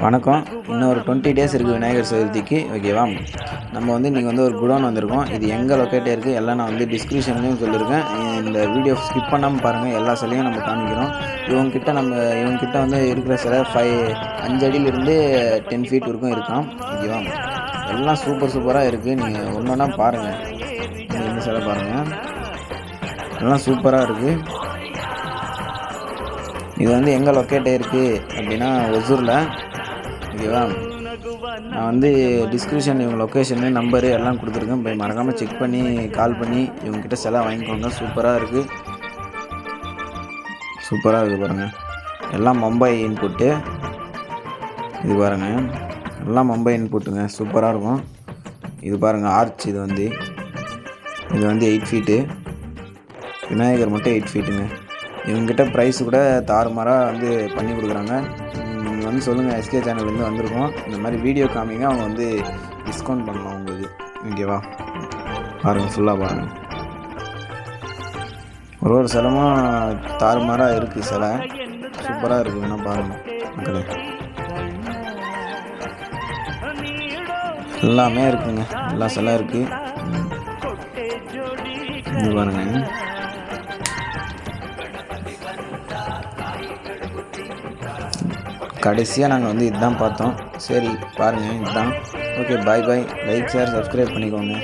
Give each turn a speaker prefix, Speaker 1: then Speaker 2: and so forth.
Speaker 1: வணக்கம். இன்னும் ஒரு 20 டேஸ் இருக்குது விநாயகர் சதுர்த்திக்கு. ஓகேவா? நம்ம இன்றைக்கி ஒரு குடோன் வந்திருக்கோம். இது எங்கே லொக்கேட் இருக்குது எல்லாம் நான் டிஸ்கிரிப்ஷன்லேயும் சொல்லியிருக்கேன். இந்த வீடியோ ஸ்கிப் பண்ணாமல் பாருங்கள். எல்லா சிலையும் நம்ம காமிக்கிறோம். இவங்ககிட்ட இருக்கிற சிலை 5 அடியிலிருந்து 10 ஃபீட் வரைக்கும் இருக்கான். ஓகேவா? எல்லாம் சூப்பராக இருக்குது. நீங்கள் ஒன்று ஒன்றா பாருங்கள். இந்த சிலை பாருங்கள், எல்லாம் சூப்பராக இருக்குது. இது எங்கே லொக்கேட் ஆகிருக்கு அப்படின்னா ஒசூரில். ஓகேவா? நான் டிஸ்கிரிப்ஷன் இவங்க லொக்கேஷனு நம்பரு எல்லாம் கொடுத்துருக்கேன். போய் மறக்காமல் செக் பண்ணி கால் பண்ணி இவங்ககிட்ட சிலை வாங்கிக்கோங்க. சூப்பராக இருக்குது பாருங்கள். எல்லாம் மும்பை இன்புட்டு. இது பாருங்கள், எல்லாம் மும்பை இன்புட்டுங்க. சூப்பராக இருக்கும். இது பாருங்கள் ஆர்ச். இது 8 ஃபீட்டு. விநாயகர் மட்டும் 8 ஃபீட்டுங்க. இவங்ககிட்ட ப்ரைஸ் கூட தாறுமாறாக பண்ணி கொடுக்குறாங்க. நீங்கள் சொல்லுங்கள், எஸ்கே சேனல்லேருந்து வந்திருக்கோம், இந்த மாதிரி வீடியோ காமிங்க, அவங்க டிஸ்கவுண்ட் பண்ணலாம் உங்களுக்கு. ஓகேவா? பாருங்கள், ஃபுல்லாக பாருங்கள். ஒரு சிலமும் தாறுமாறாக இருக்குது. சிலை சூப்பராக இருக்குது. வேணால் பாருங்கள் மக்களே, எல்லாமே இருக்குங்க. எல்லா சிலை இருக்குது. இது பாருங்கள். கடைசியாக நாங்கள் இதுதான் பார்த்தோம். சரி பாருங்கள், இதுதான். ஓகே, பாய். லைக், ஷேர், சப்ஸ்கிரைப் பண்ணிக்கோங்க.